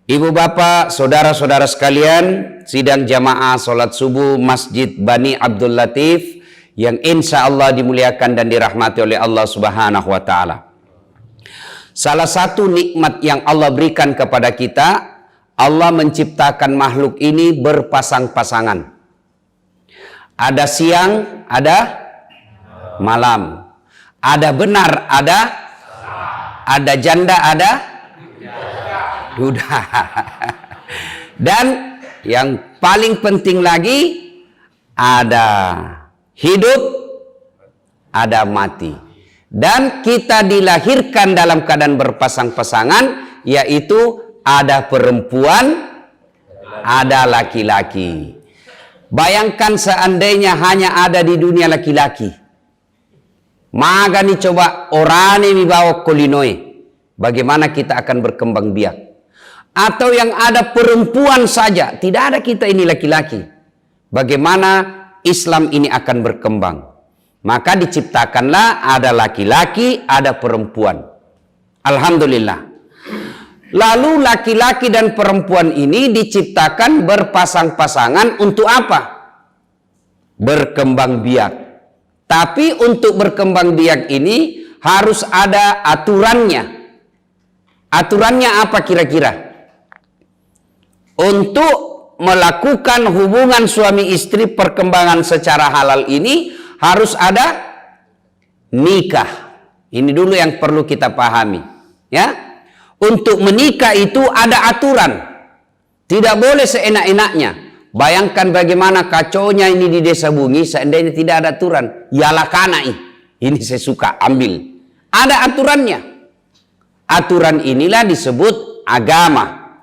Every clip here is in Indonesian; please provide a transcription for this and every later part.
Ibu bapak, saudara-saudara sekalian, sidang jamaah sholat subuh Masjid Bani Abdul Latif yang insya Allah dimuliakan dan dirahmati oleh Allah Subhanahu wa Ta'ala. Salah satu nikmat yang Allah berikan kepada kita, Allah menciptakan makhluk ini berpasang-pasangan. Ada siang, ada malam. Ada benar, ada janda, ada duda. Dan yang paling penting lagi, ada hidup, ada mati. Dan kita dilahirkan dalam keadaan berpasang-pasangan, yaitu ada perempuan, ada laki-laki. Bayangkan seandainya hanya ada di dunia laki-laki. Maka nih coba orane mi bawa kolinoi. Bagaimana kita akan berkembang biak? Atau yang ada perempuan saja, tidak ada kita ini laki-laki. Bagaimana Islam ini akan berkembang? Maka diciptakanlah ada laki-laki, ada perempuan. Alhamdulillah. Lalu laki-laki dan perempuan ini diciptakan berpasang-pasangan untuk apa? Berkembang biak. Tapi untuk berkembang biak ini harus ada aturannya. Aturannya apa kira-kira? Untuk melakukan hubungan suami istri perkembangan secara halal ini harus ada nikah. Ini dulu yang perlu kita pahami, ya. Untuk menikah itu ada aturan. Tidak boleh seenak-enaknya. Bayangkan bagaimana kacaunya ini di desa Bungi seandainya tidak ada aturan. Yalah kanai. Ini saya suka ambil. Ada aturannya. Aturan inilah disebut agama.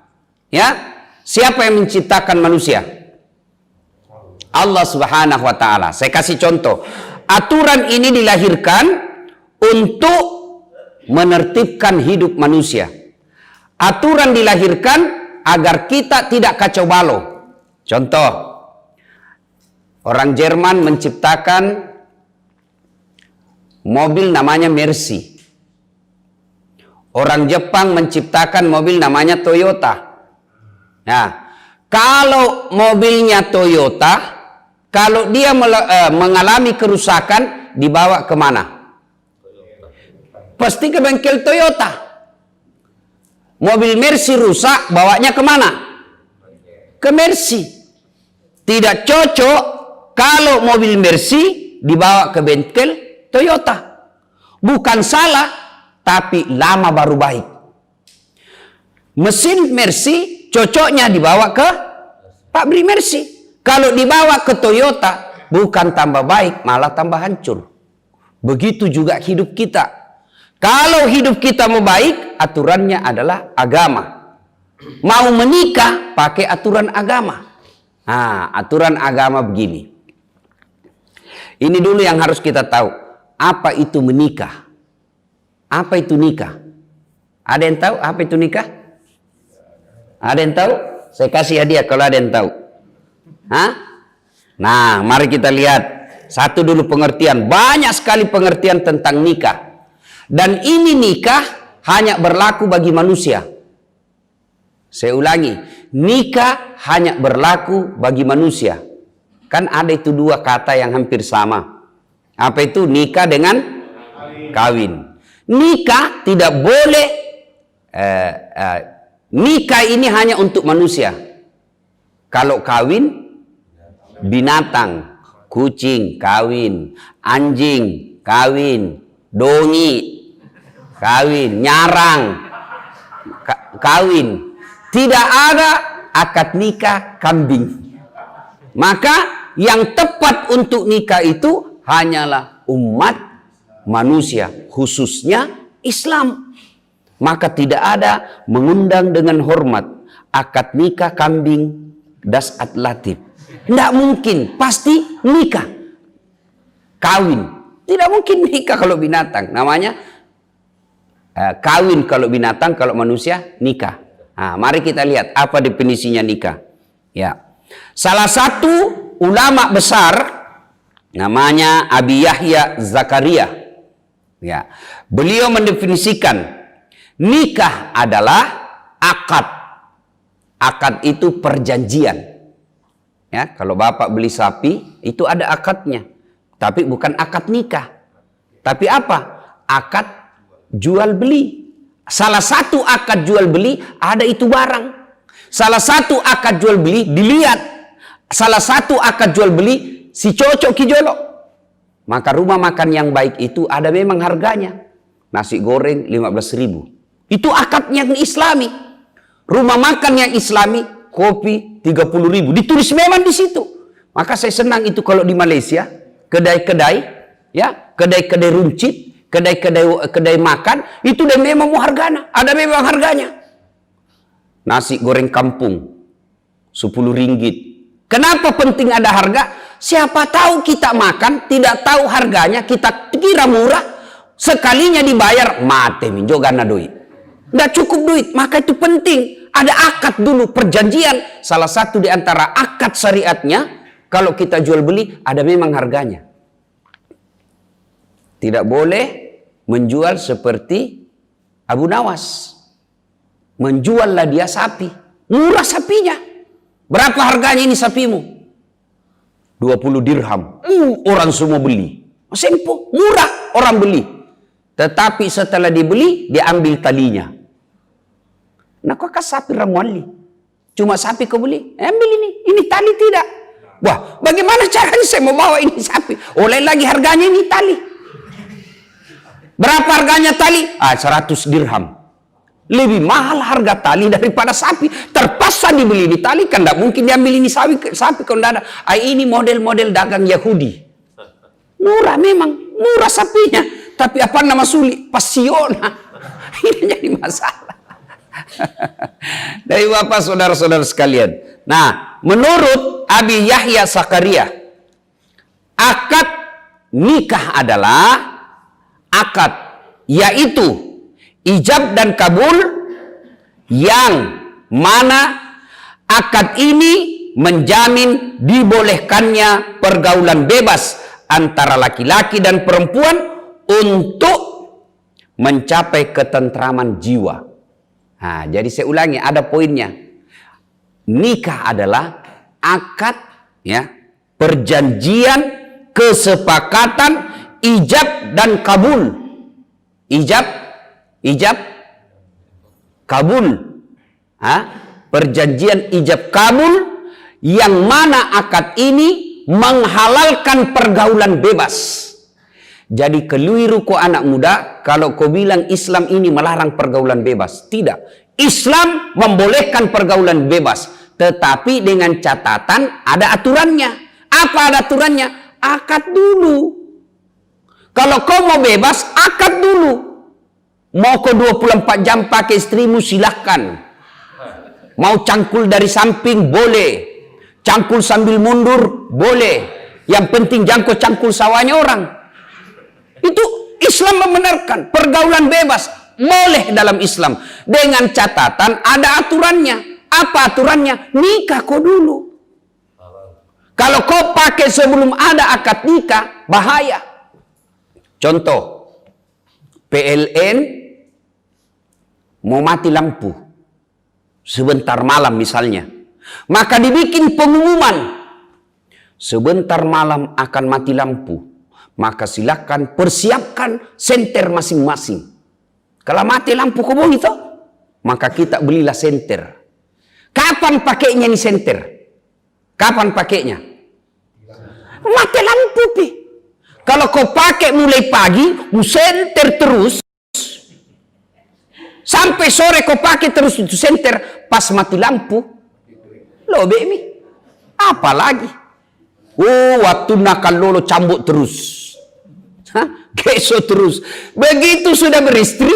Ya. Siapa yang menciptakan manusia? Allah Subhanahu wa Ta'ala. Saya kasih contoh. Aturan ini dilahirkan untuk menertibkan hidup manusia. Aturan dilahirkan agar kita tidak kacau balau. Contoh, orang Jerman menciptakan mobil namanya Mercy. Orang Jepang menciptakan mobil namanya Toyota. Nah, kalau mobilnya Toyota, kalau dia mengalami kerusakan, dibawa kemana? Pasti ke bengkel Toyota. Mobil Mercy rusak, bawanya kemana? Ke Mercy. Tidak cocok kalau mobil Mercy dibawa ke bengkel Toyota. Bukan salah, tapi lama baru baik. Mesin Mercy cocoknya dibawa ke pabrik Mercy. Kalau dibawa ke Toyota, bukan tambah baik, malah tambah hancur. Begitu juga hidup kita. Kalau hidup kita mau baik, aturannya adalah agama. Mau menikah, pakai aturan agama. Nah, aturan agama begini. Ini dulu yang harus kita tahu. Apa itu menikah? Apa itu nikah? Ada yang tahu apa itu nikah? Ada yang tahu? Saya kasih hadiah kalau ada yang tahu. Hah? Nah, mari kita lihat. Satu dulu pengertian. Banyak sekali pengertian tentang nikah. Dan ini nikah hanya berlaku bagi manusia. Saya ulangi, nikah hanya berlaku bagi manusia. Kan ada itu dua kata yang hampir sama. Apa itu? Nikah dengan kawin. Nikah tidak boleh, nikah ini hanya untuk manusia. Kalau kawin, binatang, kucing kawin, anjing kawin, dongi kawin, nyarang kawin. Tidak ada akad nikah kambing. Maka yang tepat untuk nikah itu hanyalah umat manusia, khususnya Islam. Maka tidak ada mengundang dengan hormat akad nikah kambing das atlatif. Tidak mungkin, pasti nikah kawin. Tidak mungkin nikah kalau binatang. Namanya kawin kalau binatang, kalau manusia nikah. Nah, mari kita lihat apa definisinya nikah. Ya, salah satu ulama besar namanya Abi Yahya Zakaria. Ya, beliau mendefinisikan nikah adalah akad Akad itu perjanjian. Ya, kalau bapak beli sapi, itu ada akadnya. Tapi bukan akad nikah. Tapi apa? Akad jual beli. Salah satu akad jual beli ada itu barang. Salah satu akad jual beli dilihat. Salah satu akad jual beli si cocok kijolok. Maka rumah makan yang baik itu ada memang harganya. Nasi goreng 15.000. Itu akad yang islami. Rumah makan yang islami, kopi 30.000. Ditulis memang di situ. Maka saya senang itu kalau di Malaysia, kedai-kedai, ya, kedai-kedai runcit, kedai makan, itu udah memang mau harganya. Ada memang harganya. Nasi goreng kampung, 10 ringgit. Kenapa penting ada harga? Siapa tahu kita makan, tidak tahu harganya, kita kira murah, sekalinya dibayar, mate minjo gana duit. Tidak cukup duit, maka itu penting. Ada akad dulu, perjanjian. Salah satu di antara akad syariatnya, kalau kita jual beli, ada memang harganya. Tidak boleh menjual seperti Abu Nawas. Menjuallah dia sapi. Murah sapinya. Berapa harganya ini sapimu? 20 dirham. Orang semua beli. Simple, murah orang beli. Tetapi setelah dibeli, dia ambil talinya. Nah, kok sapi ramuali? Cuma sapi kau beli? Ambil ini tali tidak. Wah, bagaimana caranya saya mau bawa ini sapi? Oleh lagi harganya ini tali. Berapa harganya tali? 100 dirham. Lebih mahal harga tali daripada sapi. Terpaksa dibeli ini tali, kan tidak mungkin diambil ini sapi kalau tidak ada. Ini model-model dagang Yahudi. Murah memang, murah sapinya. Tapi apa nama sulit? Pasiona. Ini jadi masalah. Dari bapak saudara-saudara sekalian. Nah, menurut Abi Yahya Sakaria, akad nikah adalah akad yaitu ijab dan kabul yang mana akad ini menjamin dibolehkannya pergaulan bebas antara laki-laki dan perempuan untuk mencapai ketentraman jiwa. Nah, jadi saya ulangi, ada poinnya. Nikah adalah akad, ya, perjanjian, kesepakatan, ijab dan kabul. Ijab, kabul. Perjanjian ijab kabul yang mana akad ini menghalalkan pergaulan bebas. Jadi keliru kau anak muda kalau kau bilang Islam ini melarang pergaulan bebas. Tidak. Islam membolehkan pergaulan bebas. Tetapi dengan catatan ada aturannya. Apa ada aturannya? Akad dulu. Kalau kau mau bebas, akad dulu. Mau kau 24 jam pakai istrimu, silahkan. Mau cangkul dari samping, boleh. Cangkul sambil mundur, boleh. Yang penting jangan kau cangkul sawahnya orang. Itu Islam membenarkan pergaulan bebas boleh dalam Islam dengan catatan ada aturannya. Apa aturannya? Nikah kau dulu. Kalau kau pakai sebelum ada akad nikah, bahaya. Contoh, PLN mau mati lampu sebentar malam misalnya, maka dibikin pengumuman sebentar malam akan mati lampu. Maka silakan persiapkan senter masing-masing. Kalau mati lampu kobong itu, maka kita belilah senter. Kapan pakainya nih senter? Kapan pakainya? Mati lampu pi. Kalau kau pakai mulai pagi, senter terus. Sampai sore kau pakai terus itu senter, pas mati lampu. Loh mi. Apa lagi? Waktu nakal lolo cambuk terus. Keso terus. Begitu sudah beristri,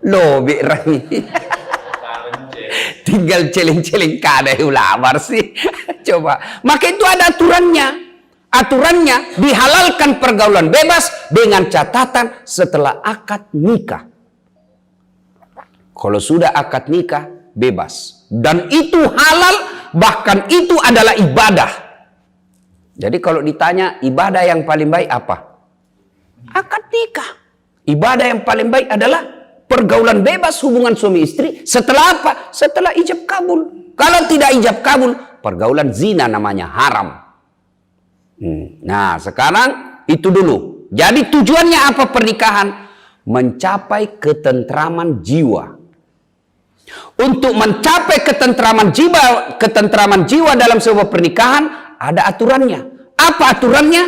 lobe rami. Tinggal celeng-celeng kada ulamar sih. Coba. Maka itu ada aturannya. Aturannya dihalalkan pergaulan bebas dengan catatan setelah akad nikah. Kalau sudah akad nikah, bebas. Dan itu halal, bahkan itu adalah ibadah. Jadi kalau ditanya ibadah yang paling baik apa? Akad nikah. Ibadah yang paling baik adalah pergaulan bebas hubungan suami istri. Setelah apa? Setelah ijab kabul. Kalau tidak ijab kabul, pergaulan zina namanya, haram. Nah, sekarang itu dulu. Jadi tujuannya apa pernikahan? Mencapai ketentraman jiwa. Untuk mencapai ketentraman jiwa dalam sebuah pernikahan ada aturannya. Apa aturannya?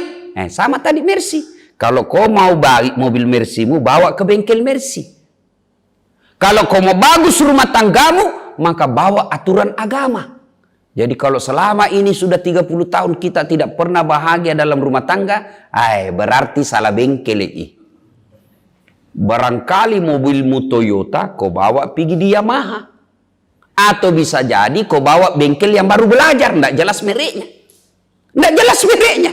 Sama tadi Mercy. Kalau kau mau balik mobil Mercymu, bawa ke bengkel Mercy. Kalau kau mau bagus rumah tanggamu, maka bawa aturan agama. Jadi kalau selama ini sudah 30 tahun kita tidak pernah bahagia dalam rumah tangga, berarti salah bengkel ini. Barangkali mobilmu Toyota kau bawa pergi di Yamaha. Atau bisa jadi kau bawa bengkel yang baru belajar, tidak jelas mereknya. Tidak jelas mereknya.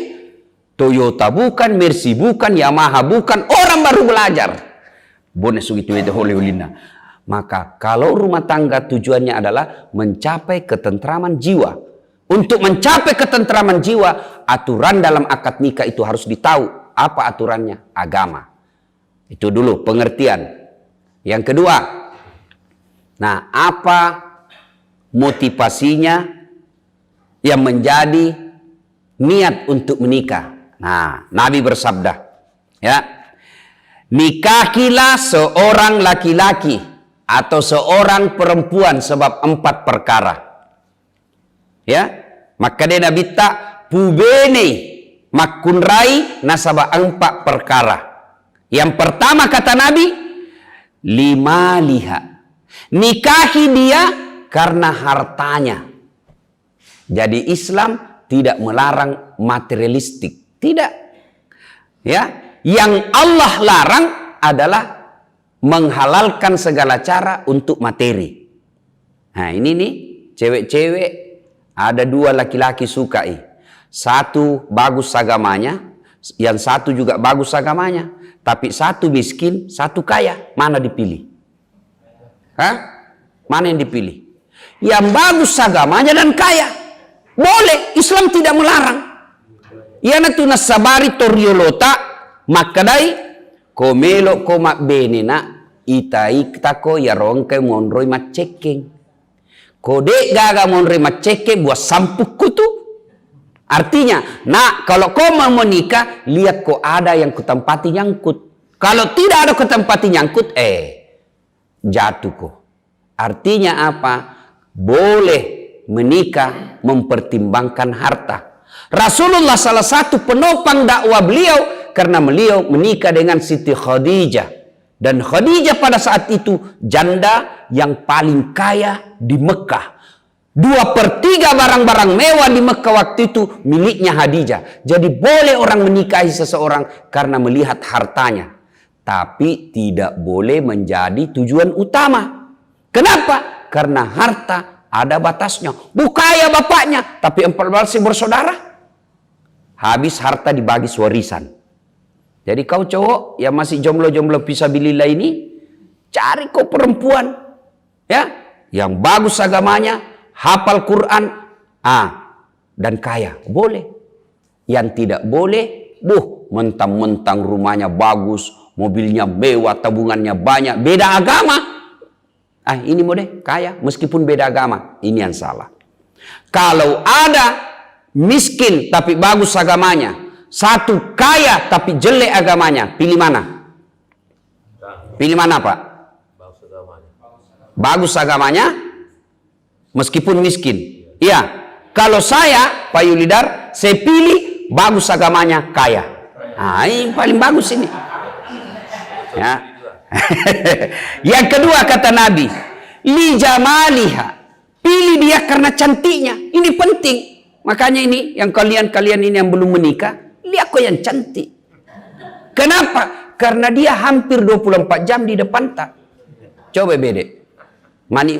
Toyota bukan, Mercy bukan, Yamaha bukan, orang baru belajar. Bonus gitu itu oleh-olehnya. Maka kalau rumah tangga tujuannya adalah mencapai ketentraman jiwa. Untuk mencapai ketentraman jiwa, aturan dalam akad nikah itu harus ditahu. Apa aturannya? Agama. Itu dulu pengertian. Yang kedua, nah apa motivasinya yang menjadi niat untuk menikah? Nah, Nabi bersabda, ya, nikahilah seorang laki-laki atau seorang perempuan sebab 4 perkara. Ya, maka dia Nabi tak pubene makunrai nasaba 4 perkara. Yang pertama kata Nabi, 5 liha. Nikahi dia karena hartanya. Jadi Islam tidak melarang materialistik, tidak. Ya, yang Allah larang adalah menghalalkan segala cara untuk materi. Nah ini nih, cewek-cewek ada 2 laki-laki suka. Satu bagus agamanya, yang satu juga bagus agamanya. Tapi satu miskin, satu kaya. Mana dipilih? Mana yang dipilih? Yang bagus agamanya dan kaya. Boleh, Islam tidak melarang. Yana tu nasabari toriolota, makadai komelo koma benena itai tako ya rongke monroi macekeng. Kode gaga monroi macekeng buat sampuk kutu. Artinya, nak kalau kau mau menikah, lihat kok ada yang ketempati nyangkut. Kalau tidak ada ketempati nyangkut, jatuh kok. Artinya apa? Boleh menikah mempertimbangkan harta. Rasulullah salah satu penopang dakwah beliau karena beliau menikah dengan Siti Khadijah. Dan Khadijah pada saat itu janda yang paling kaya di Mekah. 2/3 barang-barang mewah di Mekah waktu itu miliknya Khadijah. Jadi boleh orang menikahi seseorang karena melihat hartanya. Tapi tidak boleh menjadi tujuan utama. Kenapa? Karena harta ada batasnya. Kaya bapaknya, tapi 14 bersaudara. Habis harta dibagi warisan. Jadi kau cowok yang masih jomblo-jomblo fisabilillah ini, cari kau perempuan ya yang bagus agamanya, hafal Quran, dan kaya. Boleh. Yang tidak boleh, mentang-mentang rumahnya bagus, mobilnya mewah, tabungannya banyak, beda agama. Ini boleh kaya meskipun beda agama. Ini yang salah. Kalau ada miskin tapi bagus agamanya, satu kaya tapi jelek agamanya, pilih mana? Pilih mana Pak? Bagus agamanya meskipun miskin. Iya. Kalau saya Pak Yulidar, saya pilih bagus agamanya, kaya. Ini paling bagus ini. Ya. Yang kedua kata Nabi, li jamaliha. Pilih dia karena cantiknya. Ini penting. Makanya ini yang kalian ini yang belum menikah, lihat kok yang cantik. Kenapa? Karena dia hampir 24 jam di depan tak. Coba bede. Mani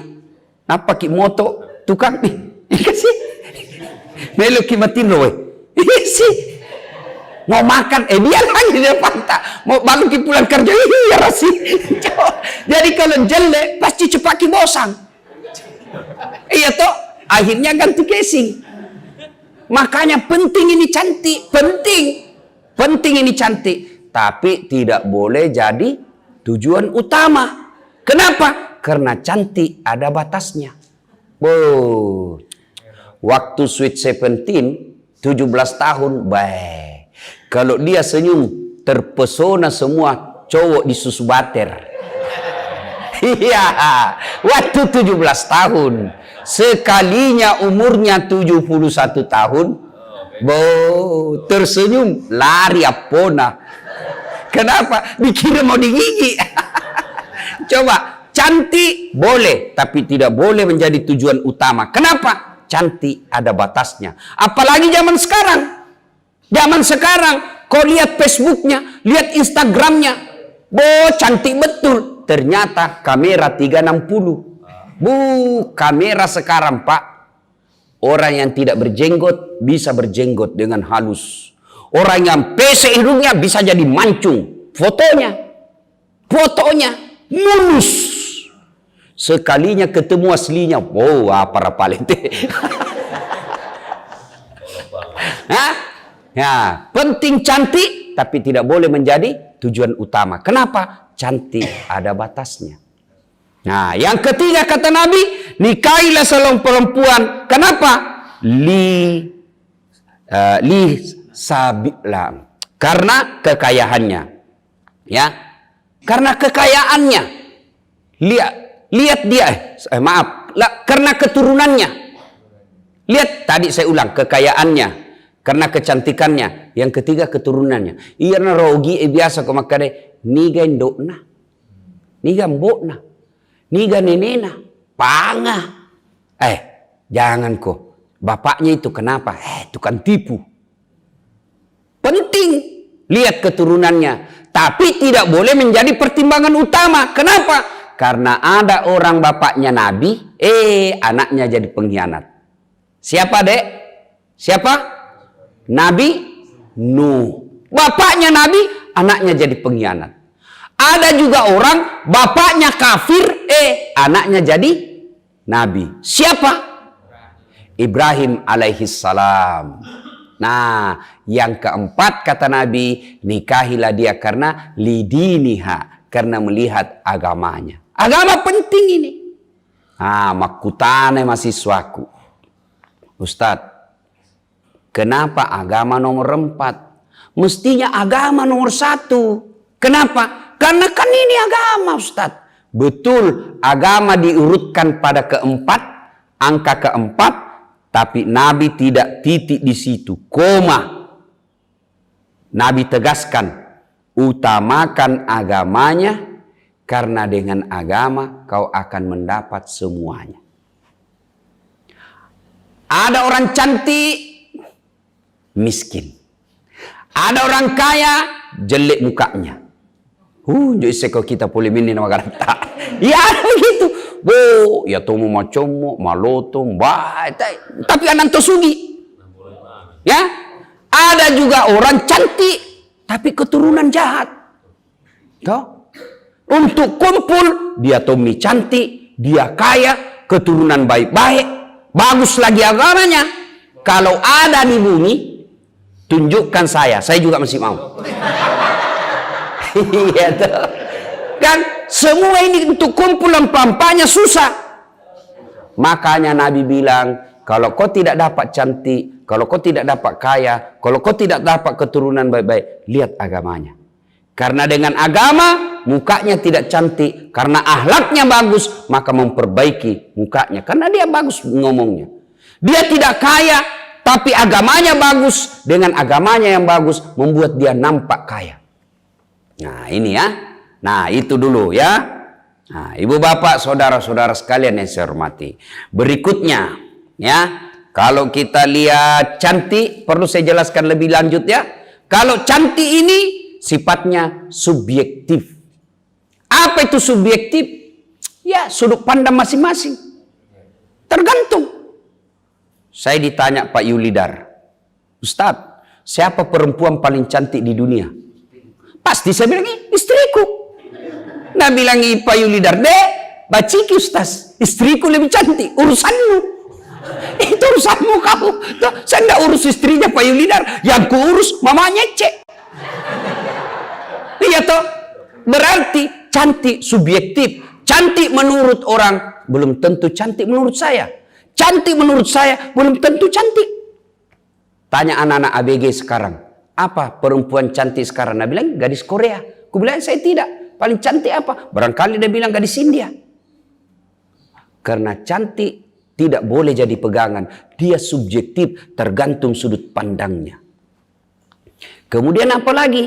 apa ki moto tukang nih. Kasih. Melo ki matin loh. Sih. Mau makan, dia lagi di depan tak. Mau baru ki pulang kerja, iya rasih. Jadi kalau jelek, pasti cepat ki bosan. Iya toh, akhirnya ganti casing. Makanya penting ini cantik, penting ini cantik. Tapi tidak boleh jadi tujuan utama. Kenapa? Karena cantik ada batasnya. Wow. Waktu Sweet 17, 17 tahun, baik. Kalau dia senyum, terpesona semua cowok di susu bater. Iya, waktu 17 tahun. Sekalinya umurnya 71 tahun, tersenyum, lari apona. Kenapa? Dikira mau digigit. Coba, cantik boleh, tapi tidak boleh menjadi tujuan utama. Kenapa? Cantik ada batasnya. Apalagi zaman sekarang. Zaman sekarang, kau lihat Facebooknya, lihat Instagramnya. Cantik betul. Ternyata kamera 360. Kamera sekarang, Pak. Orang yang tidak berjenggot bisa berjenggot dengan halus. Orang yang pesek hidungnya bisa jadi mancung. Fotonya mulus. Sekalinya ketemu aslinya, apa rapalete. Ya, penting cantik, tapi tidak boleh menjadi tujuan utama. Kenapa? Cantik ada batasnya. Nah, yang ketiga kata Nabi, nikahilah seorang perempuan. Kenapa? Karena kekayaannya. Ya. Karena kekayaannya. Lihat dia, karena keturunannya. Lihat, tadi saya ulang, kekayaannya. Karena kecantikannya. Yang ketiga keturunannya. Iya rogi biasa kau makade. Niga indokna. Niga mbokna. Niga nenena. Panga. Jangan kok. Bapaknya itu kenapa? Tukang tipu. Penting. Lihat keturunannya. Tapi tidak boleh menjadi pertimbangan utama. Kenapa? Karena ada orang bapaknya Nabi. Anaknya jadi pengkhianat. Siapa dek? Siapa? Nabi Nuh. Bapaknya Nabi, anaknya jadi pengkhianat. Ada juga orang, bapaknya kafir, anaknya jadi Nabi. Siapa? Ibrahim alaihissalam. Nah, yang keempat kata Nabi, nikahilah dia karena lidiniha. Karena melihat agamanya. Agama penting ini. Makutane mahasiswaku. Ustadz, kenapa agama nomor 4? Mestinya agama nomor 1. Kenapa? Karena kan ini agama, Ustadz. Betul, agama diurutkan pada keempat, angka keempat, tapi Nabi tidak titik di situ, koma. Nabi tegaskan, utamakan agamanya, karena dengan agama kau akan mendapat semuanya. Ada orang cantik, miskin. Ada orang kaya, jelek mukanya. Jika kita boleh minum nama garanta. Ya begitu. Ya tomu macomo, maloto, tapi anak tosugi. Ya. Ada juga orang cantik, tapi keturunan jahat. Toh? Untuk kumpul, dia tomi cantik, dia kaya, keturunan baik-baik, bagus lagi agamanya. Kalau ada di bumi, tunjukkan saya juga masih mau. Iya tuh. Kan semua ini untuk kumpulan pampanya susah. Makanya Nabi bilang, kalau kau tidak dapat cantik, kalau kau tidak dapat kaya, kalau kau tidak dapat keturunan baik-baik, lihat agamanya. Karena dengan agama, mukanya tidak cantik. Karena akhlaknya bagus, maka memperbaiki mukanya. Karena dia bagus ngomongnya. Dia tidak kaya, tapi agamanya bagus. Dengan agamanya yang bagus, membuat dia nampak kaya. Nah ini ya. Nah itu dulu ya. Nah ibu bapak saudara-saudara sekalian yang saya hormati. Berikutnya ya. Kalau kita lihat cantik, perlu saya jelaskan lebih lanjut ya. Kalau cantik ini sifatnya subjektif. Apa itu subjektif? Ya sudut pandang masing-masing. Tergantung. Saya ditanya Pak Yulidar, Ustadz, siapa perempuan paling cantik di dunia? Pasti saya bilang, istriku. Nah bilang Pak Yulidar, baciki Ustaz, istriku lebih cantik, urusanmu. Itu urusanmu kamu. Saya tidak urus istrinya Pak Yulidar, yang ku urus mamanya cek. Iya toh? Berarti cantik subjektif. Cantik menurut orang belum tentu cantik menurut saya. Cantik menurut saya belum tentu cantik. Tanya anak-anak ABG sekarang, apa perempuan cantik sekarang? Dia bilang gadis Korea. Aku bilang saya tidak. Paling cantik apa? Barangkali dia bilang gadis India. Karena cantik tidak boleh jadi pegangan. Dia subjektif, tergantung sudut pandangnya. Kemudian apa lagi?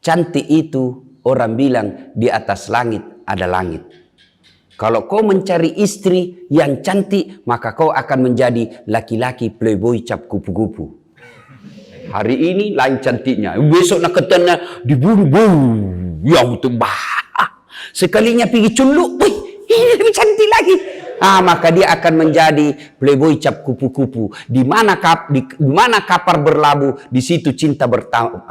Cantik itu orang bilang di atas langit ada langit. Kalau kau mencari istri yang cantik, maka kau akan menjadi laki-laki playboy cap kupu-kupu. Hari ini lain cantiknya, besok nak ketemu diburu-buru, yang itu sekalinya pergi culuk, wih, ini lebih cantik lagi. Maka dia akan menjadi playboy cap kupu-kupu. Di mana kapal berlabuh, di situ cinta bertambah.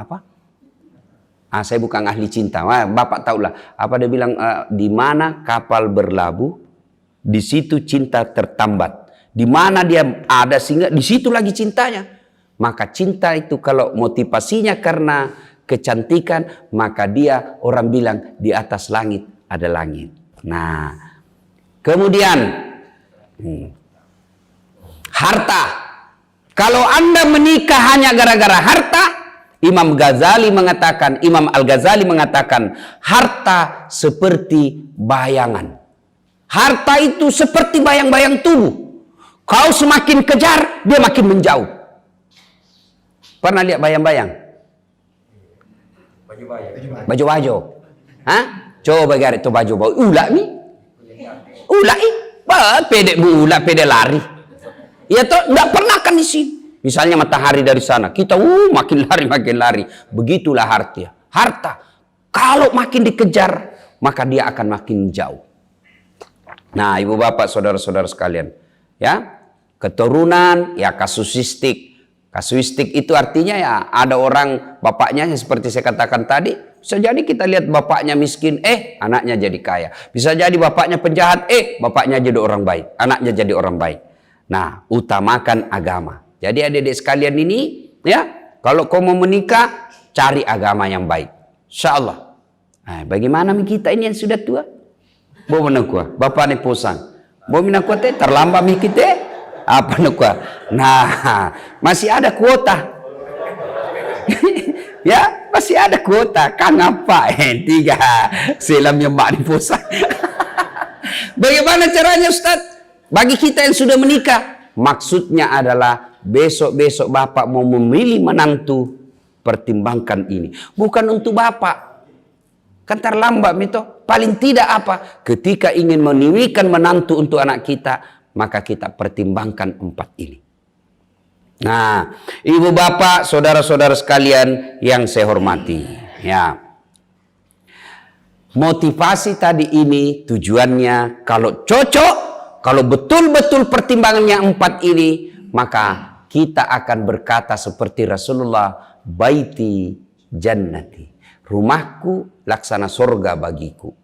Saya bukan ahli cinta. Bapak tahulah apa dia bilang, di mana kapal berlabuh, di situ cinta tertambat. Di mana dia ada sehingga di situ lagi cintanya. Maka cinta itu kalau motivasinya karena kecantikan, maka dia orang bilang di atas langit ada langit. Nah, kemudian harta. Kalau Anda menikah hanya gara-gara harta, Imam Al-Ghazali mengatakan, harta seperti bayangan. Harta itu seperti bayang-bayang tubuh. Kau semakin kejar, dia makin menjauh. Pernah lihat bayang-bayang? Baju-baju. Coba garis itu baju-baju. Ular ni. Ular ni. Pedek ular, pedek lari. Ya toh, enggak pernah kan di sini. Misalnya matahari dari sana, kita makin lari. Begitulah harta. Kalau makin dikejar, maka dia akan makin jauh. Nah, ibu bapak, saudara-saudara sekalian, ya, keturunan, ya kasuistik. Kasuistik itu artinya ya ada orang bapaknya seperti saya katakan tadi. Bisa jadi kita lihat bapaknya miskin, anaknya jadi kaya. Bisa jadi bapaknya penjahat, bapaknya jadi orang baik, anaknya jadi orang baik. Nah, utamakan agama. Jadi adik-adik sekalian ini, ya, kalau kau mau menikah, cari agama yang baik. Insya Allah. Nah, bagaimana kita ini yang sudah tua? Bawa menakua, bapak ni pusang. Bawa menakua terlambat kita. Apa nakua? Nah, masih ada kuota. Ya, masih ada kuota. Kang apa? 3 selam yang mak ni pusang. Bagaimana caranya, Ustaz? Bagi kita yang sudah menikah, maksudnya adalah besok-besok bapak mau memilih menantu, pertimbangkan ini. Bukan untuk bapak. Kan terlambat itu. Paling tidak apa? Ketika ingin memilihkan menantu untuk anak kita, maka kita pertimbangkan 4 ini. Nah, ibu bapak, saudara-saudara sekalian yang saya hormati. Ya. Motivasi tadi ini tujuannya kalau cocok, kalau betul-betul pertimbangannya 4 ini, maka kita akan berkata seperti Rasulullah, baiti jannati, rumahku laksana surga bagiku.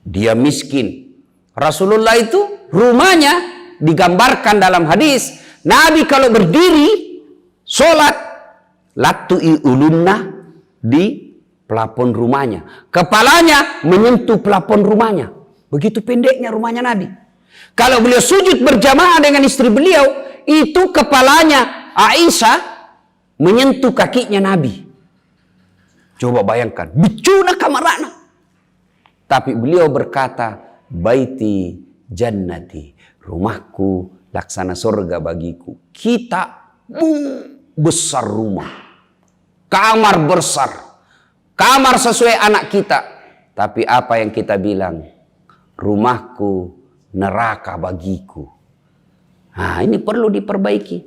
Dia miskin. Rasulullah itu rumahnya digambarkan dalam hadis, Nabi kalau berdiri sholat, latui ulunna di plafon rumahnya. Kepalanya menyentuh plafon rumahnya. Begitu pendeknya rumahnya Nabi. Kalau beliau sujud berjamaah dengan istri beliau, itu kepalanya Aisyah menyentuh kakinya Nabi. Coba bayangkan, bicuna kamarana. Tapi beliau berkata, baiti jannati, rumahku laksana surga bagiku. Kita besar rumah, kamar besar, kamar sesuai anak kita. Tapi apa yang kita bilang? Rumahku neraka bagiku. Nah, ini perlu diperbaiki.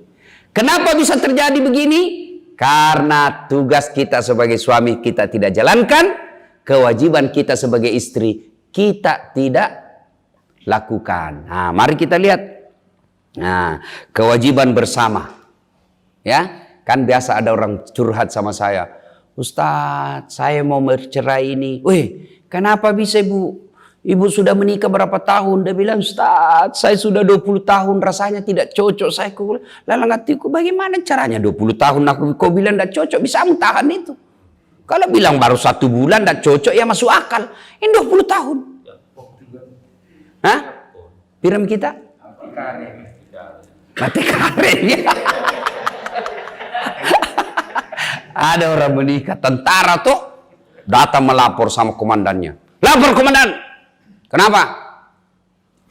Kenapa bisa terjadi begini? Karena tugas kita sebagai suami kita tidak jalankan, kewajiban kita sebagai istri kita tidak lakukan. Nah, mari kita lihat. Nah, kewajiban bersama. Ya, kan biasa ada orang curhat sama saya. Ustadz, saya mau bercerai ini. Wih, kenapa bisa ibu? Ibu sudah menikah berapa tahun? Dia bilang, Ustaz, saya sudah 20 tahun rasanya tidak cocok. Saya lalang hatiku, bagaimana caranya 20 tahun kau bilang tidak cocok, bisa tahan itu. Kalau bilang baru 1 bulan tidak cocok, ya masuk akal. Ini 20 tahun. Hah? Piram kita? Mati karen ya. Ada orang menikah, tentara tuh datang melapor sama komandannya. Lapor komandan. Kenapa?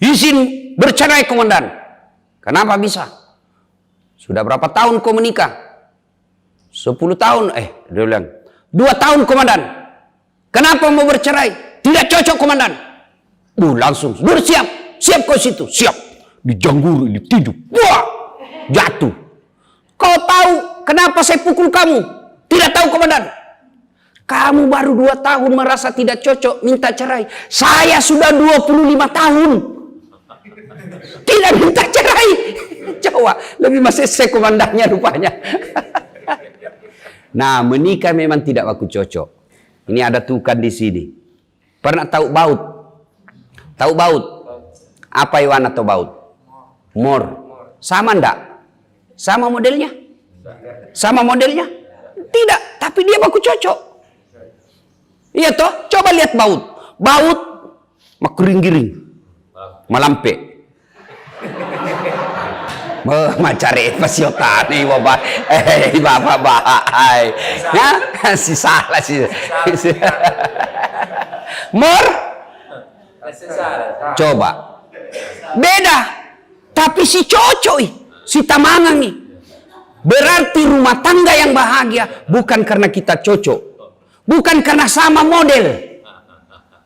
Izin bercerai komandan. Kenapa bisa? Sudah berapa tahun kau menikah? 10 tahun. Dia bilang 2 tahun komandan. Kenapa mau bercerai? Tidak cocok komandan. Langsung bersiap. Siap kau situ. Siap. Dijangguru, ditidup. Wah! Jatuh. Kau tahu kenapa saya pukul kamu? Tidak tahu komandan. Kamu baru 2 tahun merasa tidak cocok, minta cerai. Saya sudah 25 tahun. Tidak minta cerai. Coba, lebih masih saya komandannya rupanya. Nah, menikah memang tidak baku cocok. Ini ada tukan di sini. Pernah tahu baut? Tahu baut? Apa Iwan atau baut? Mor. Sama enggak? Sama modelnya? Sama modelnya? Tidak, tapi dia baku cocok. Iya toh? Coba lihat baut. Baut makering-giring. Malampe. Macari pasiotan nih bapak. Bapak bahai. Ya, si salah sih. Mor. Coba. Beda. Tapi si cocok si tamangan nih. Berarti rumah tangga yang bahagia bukan karena kita cocok. Bukan karena sama model.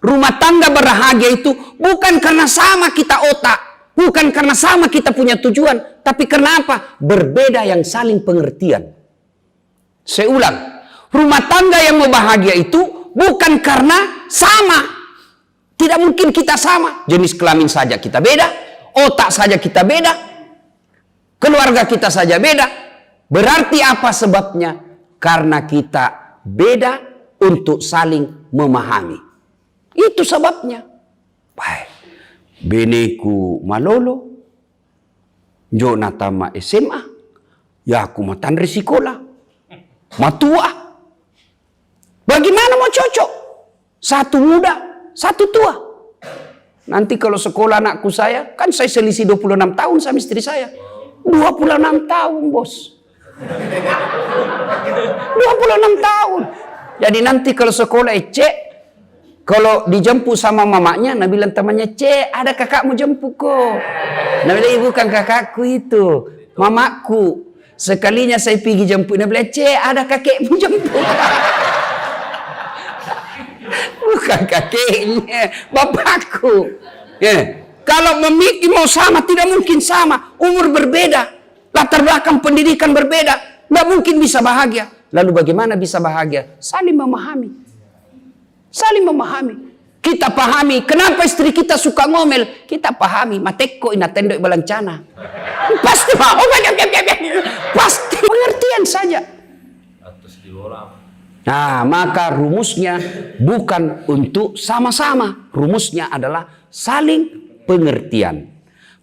Rumah tangga bahagia itu bukan karena sama kita otak. Bukan karena sama kita punya tujuan. Tapi karena apa? Berbeda yang saling pengertian. Saya ulang. Rumah tangga yang bahagia itu bukan karena sama. Tidak mungkin kita sama. Jenis kelamin saja kita beda. Otak saja kita beda. Keluarga kita saja beda. Berarti apa sebabnya? Karena kita beda untuk saling memahami. Itu sebabnya. Baik. Beneku malolo. Jona tama SMA. Ya aku matan risikola. Matua. Bagaimana mau cocok? Satu muda, satu tua. Nanti kalau sekolah anakku saya, kan saya selisih 26 tahun sama istri saya. 26 tahun bos. 26 tahun. Jadi nanti kalau sekolah cek, kalau dijemput sama mamanya, Nabi bilang temannya, cek ada kakakmu jemput kok. Nabi bilang, bukan kakakku itu, mamaku. Sekalinya saya pergi jemput, Nabi bilang, cek ada kakekmu jemput. Bukan kakeknya, bapakku. Ya. Kalau memikir mau sama, tidak mungkin sama. Umur berbeda, latar belakang pendidikan berbeda, nggak mungkin bisa bahagia. Lalu bagaimana bisa bahagia? Saling memahami. Saling memahami. Kita pahami kenapa istri kita suka ngomel. Kita pahami. Mateko inatendo balancana. Pasti mau. Pasti pengertian saja. Nah, maka rumusnya bukan untuk sama-sama. Rumusnya adalah saling pengertian.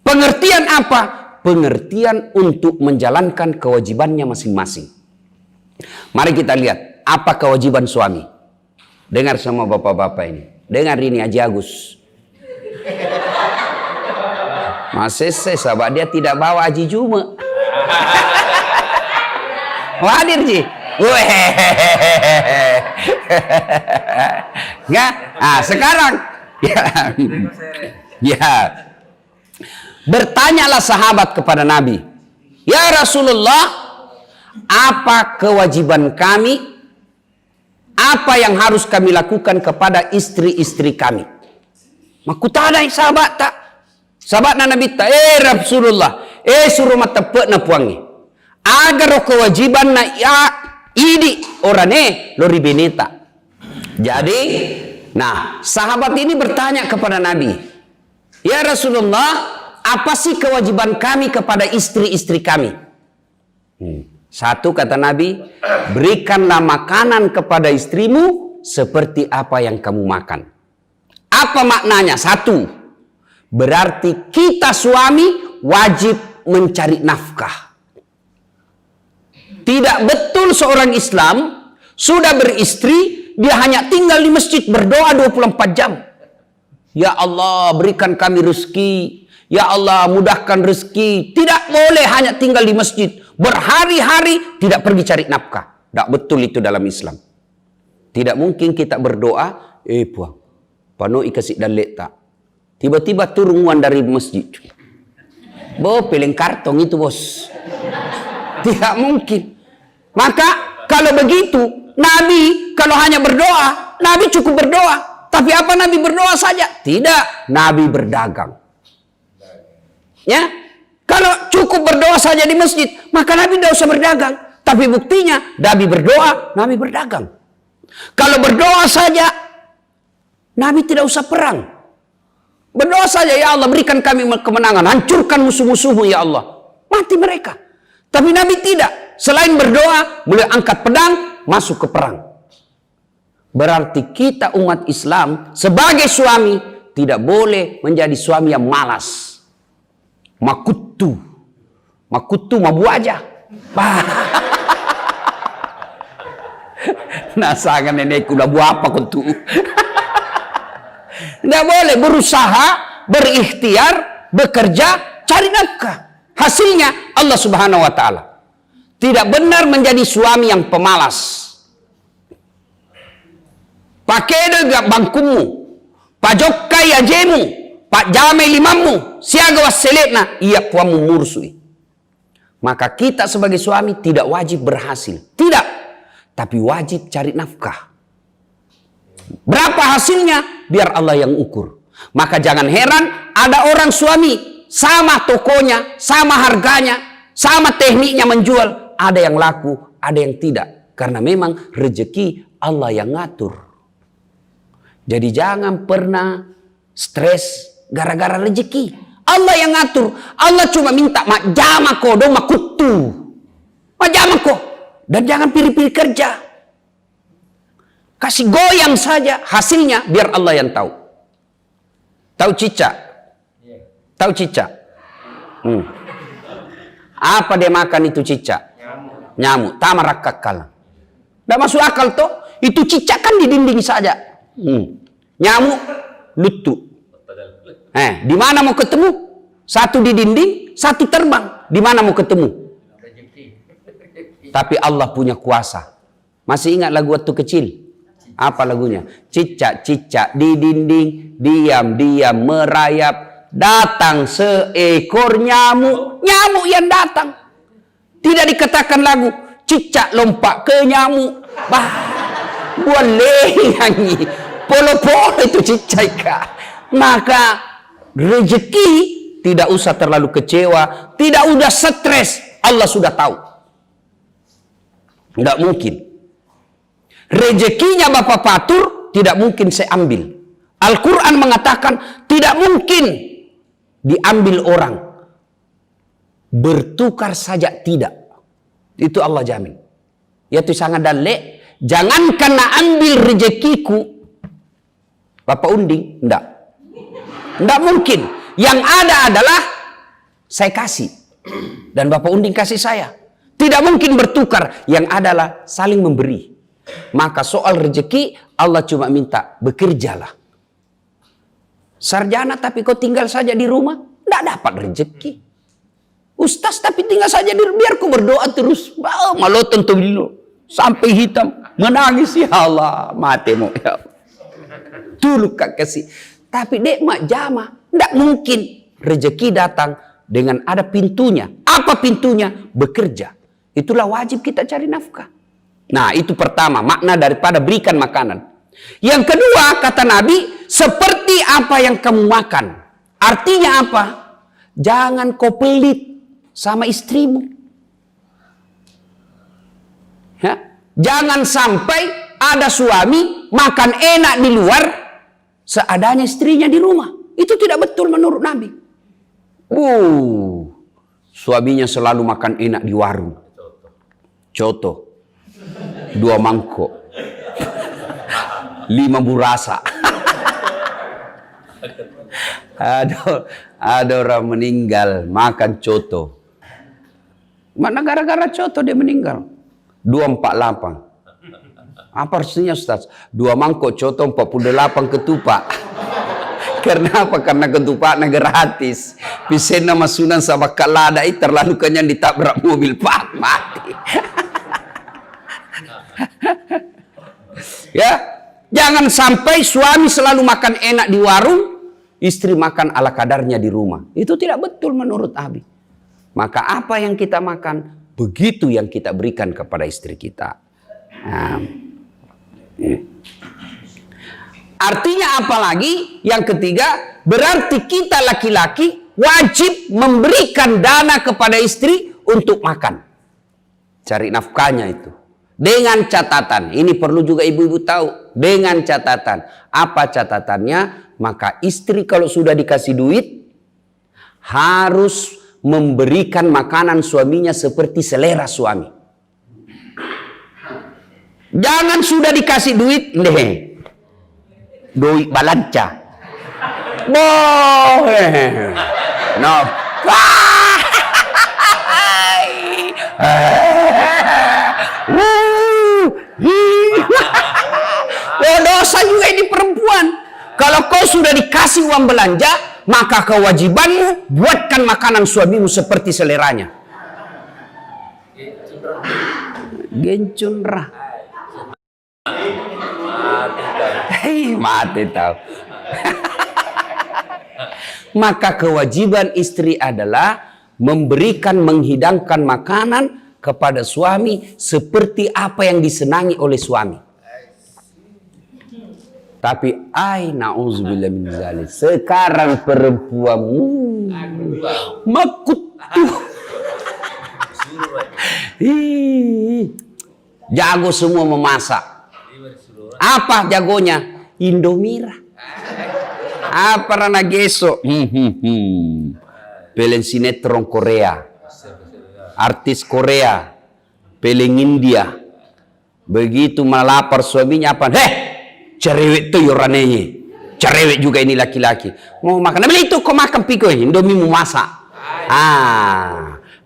Pengertian apa? Pengertian untuk menjalankan kewajibannya masing-masing. Mari kita lihat apa kewajiban suami. Dengar sama bapak-bapak ini. Dengar ini Haji Agus. Masih sahabat dia tidak bawa Haji Juma. Hadir Ji. Nggak? Nah, sekarang ya. Bertanyalah sahabat kepada Nabi. Ya Rasulullah, apa kewajiban kami? Apa yang harus kami lakukan kepada istri-istri kami? Makutana sahabat tak? Sahabat Nabi tak? Rasulullah, suruh mata tepuk na puangi. Agar kewajiban na ya idi orane lori beneta. Jadi, nah sahabat ini bertanya kepada Nabi, ya Rasulullah, apa sih kewajiban kami kepada istri-istri kami? Satu kata Nabi, berikanlah makanan kepada istrimu seperti apa yang kamu makan. Apa maknanya? Satu, berarti kita suami wajib mencari nafkah. Tidak betul seorang Islam sudah beristri, dia hanya tinggal di masjid berdoa 24 jam. Ya Allah, berikan kami rezeki. Ya Allah, mudahkan rezeki. Tidak boleh hanya tinggal di masjid. Berhari-hari tidak pergi cari nafkah. Tak betul itu dalam Islam. Tidak mungkin kita berdoa, puang, panoi kasih dalek tak. Tiba-tiba turun dari masjid. Peleng kartong itu bos. Tidak mungkin. Maka kalau begitu, Nabi kalau hanya berdoa, Nabi cukup berdoa. Tapi apa Nabi berdoa saja? Tidak, Nabi berdagang. Ya, kalau cukup berdoa saja di masjid, maka Nabi tidak usah berdagang. Tapi buktinya, Nabi berdoa, Nabi berdagang. Kalau berdoa saja, Nabi tidak usah perang. Berdoa saja, ya Allah berikan kami kemenangan, hancurkan musuh-musuhmu ya Allah. Mati mereka. Tapi Nabi tidak. Selain berdoa, beliau angkat pedang, masuk ke perang. Berarti kita umat Islam sebagai suami tidak boleh menjadi suami yang malas. Makutu mabu aja. Nah, sangat nenekku udah buat apa kutu. Tidak boleh, berusaha, berikhtiar, bekerja, cari nafkah. Hasilnya Allah Subhanahu wa taala. Tidak benar menjadi suami yang pemalas. Pakai dega bangkumu, pajokai ajemu, pak jame limamu, siaga waselitna, iya puamu mursui. Maka kita sebagai suami tidak wajib berhasil. Tidak. Tapi wajib cari nafkah. Berapa hasilnya? Biar Allah yang ukur. Maka jangan heran ada orang suami sama tokonya, sama harganya, sama tekniknya menjual. Ada yang laku, ada yang tidak. Karena memang rezeki Allah yang ngatur. Jadi jangan pernah stres gara-gara rezeki. Allah yang ngatur. Allah cuma minta mak jama kodo makutu. Mak jama ko. Dan jangan pilih-pilih kerja. Kasih goyang saja, hasilnya biar Allah yang tahu. Tahu cicak? Tahu cicak? Apa dia makan itu cicak? Nyamuk. Tamarak kakal. Tidak masuk akal toh. Itu cicak kan di dinding saja. Nyamuk lutu. Di mana mau ketemu? Satu di dinding, satu terbang. Di mana mau ketemu? Tapi Allah punya kuasa. Masih ingat lagu waktu kecil? Apa lagunya? Cicak-cicak di dinding, diam-diam merayap. Datang seekor nyamuk. Nyamuk yang datang. Tidak dikatakan lagu, cicak lompat ke nyamuk. Boleh nyanyi. Polo-polo itu cicak. Maka rezeki tidak usah terlalu kecewa. Tidak usah stres. Allah sudah tahu. Tidak mungkin. Rezekinya Bapak Patur tidak mungkin saya ambil. Al-Quran mengatakan tidak mungkin diambil orang. Bertukar saja tidak. Itu Allah jamin. Yaitu sangat dalek. Jangan kena ambil rezekiku. Bapak Unding, enggak. Enggak mungkin. Yang ada adalah saya kasih. Dan Bapak Unding kasih saya. Tidak mungkin bertukar. Yang adalah saling memberi. Maka soal rezeki Allah cuma minta bekerjalah. Sarjana tapi kau tinggal saja di rumah, tidak dapat rezeki. Ustaz tapi tinggal saja di rumah, biar kau berdoa terus. Malah tentu dulu sampai hitam menangis, ya Allah matimu ya. Dulu kak kasih. Tapi dek mak jama, tidak mungkin rezeki datang dengan ada pintunya. Apa pintunya? Bekerja. Itulah wajib kita cari nafkah. Nah itu pertama makna daripada berikan makanan. Yang kedua kata Nabi, seperti apa yang kamu makan. Artinya apa? Jangan kau pelit sama istrimu. Ya? Jangan sampai ada suami makan enak di luar, seadanya istrinya di rumah. Itu tidak betul menurut Nabi. Suaminya selalu makan enak di warung. Coto. 2 mangkok. 5 burasa. Ada orang meninggal makan coto. Mana gara-gara coto dia meninggal? 248. Apa artinya Ustaz? 2 mangkok coto 48 ketupat. Karena apa? Karena ketupatnya gratis. Pisena masunan sama kaladai terlalu kenyang ditabrak mobil pak mati. Ya, jangan sampai suami selalu makan enak di warung, istri makan ala kadarnya di rumah. Itu tidak betul menurut Abi. Maka apa yang kita makan, begitu yang kita berikan kepada istri kita. Nah, artinya apa lagi? Yang ketiga, berarti kita laki-laki wajib memberikan dana kepada istri untuk makan. Cari nafkahnya itu. Dengan catatan, ini perlu juga ibu-ibu tahu. Dengan catatan, apa catatannya? Maka istri kalau sudah dikasih duit, harus memberikan makanan suaminya seperti selera suami. Jangan sudah dikasih duit, duit balanca. Boh, no. Dosa juga ini perempuan. Kalau kau sudah dikasih uang belanja, maka kewajibanmu buatkan makanan suamimu seperti seleranya. Gencunrah. Hei, mati tahu. Maka kewajiban istri adalah memberikan, menghidangkan makanan kepada suami seperti apa yang disenangi oleh suami. Tapi na'udzubillah min dzalik. Sekarang perempuan makutuh. Jago semua memasak. Apa jagonya? Indomie. Apa rana geso? Pelen sinetron Korea. Artis Korea. Pelen India. Begitu melapar suaminya apa? Cerewet tuh yoranenya. Cerewet juga ini laki-laki. Mau makan, beli itu kau makan piko Indomie mau masak.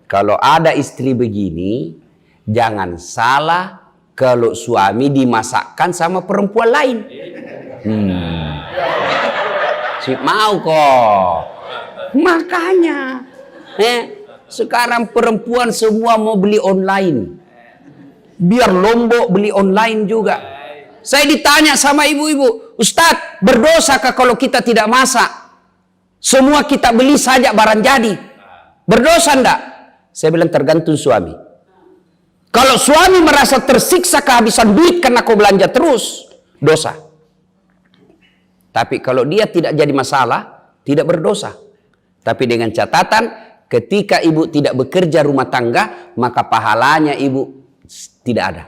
Kalau ada istri begini, jangan salah kalau suami dimasakkan sama perempuan lain. Si mau kok. Makanya, sekarang perempuan semua mau beli online. Biar Lombok beli online juga. Saya ditanya sama ibu-ibu, Ustadz, berdosakah kalau kita tidak masak? Semua kita beli saja barang jadi. Berdosa enggak? Saya bilang tergantung suami. Kalau suami merasa tersiksa kehabisan duit karena kau belanja terus, dosa. Tapi kalau dia tidak jadi masalah, tidak berdosa. Tapi dengan catatan, ketika ibu tidak bekerja rumah tangga, maka pahalanya ibu tidak ada.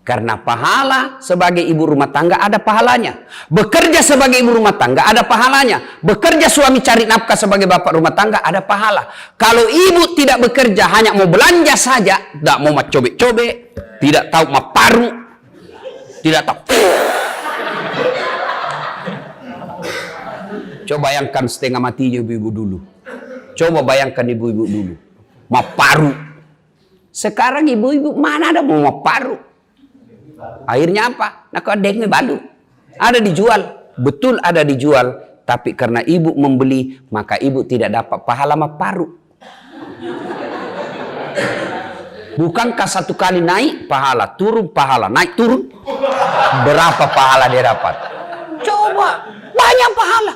Karena pahala sebagai ibu rumah tangga ada pahalanya. Bekerja sebagai ibu rumah tangga ada pahalanya. Bekerja suami cari nafkah sebagai bapak rumah tangga ada pahala. Kalau ibu tidak bekerja hanya mau belanja saja, tidak mau cobek-cobek, tidak tahu paru, tidak tahu. Coba bayangkan setengah matinya ibu-ibu dulu. Coba bayangkan ibu-ibu dulu. Paru. Sekarang ibu-ibu mana ada mau paru? Akhirnya apa? Nah, kodengnya balu. Ada dijual. Betul ada dijual. Tapi karena ibu membeli, maka ibu tidak dapat pahala paru. Bukankah satu kali naik pahala, turun pahala, naik turun? Berapa pahala dia dapat? Coba, banyak pahala.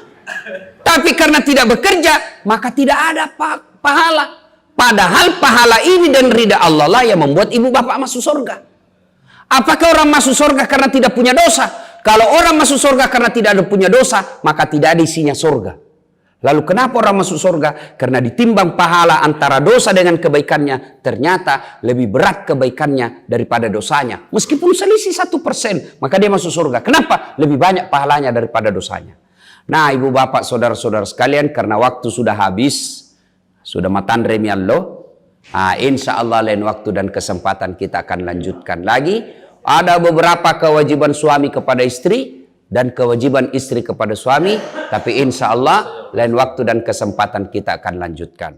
Tapi karena tidak bekerja, maka tidak ada pahala. Padahal pahala ini dan ridha Allah lah yang membuat ibu bapak masuk surga. Apakah orang masuk surga karena tidak punya dosa? Kalau orang masuk surga karena tidak ada punya dosa, maka tidak ada isinya surga. Lalu kenapa orang masuk surga? Karena ditimbang pahala antara dosa dengan kebaikannya, ternyata lebih berat kebaikannya daripada dosanya. Meskipun selisih 1%, maka dia masuk surga. Kenapa? Lebih banyak pahalanya daripada dosanya. Nah, ibu bapak saudara-saudara sekalian, karena waktu sudah habis, sudah matan remi Allah. Insya Allah lain waktu dan kesempatan kita akan lanjutkan lagi. Ada beberapa kewajiban suami kepada istri dan kewajiban istri kepada suami. Tapi insya Allah lain waktu dan kesempatan kita akan lanjutkan.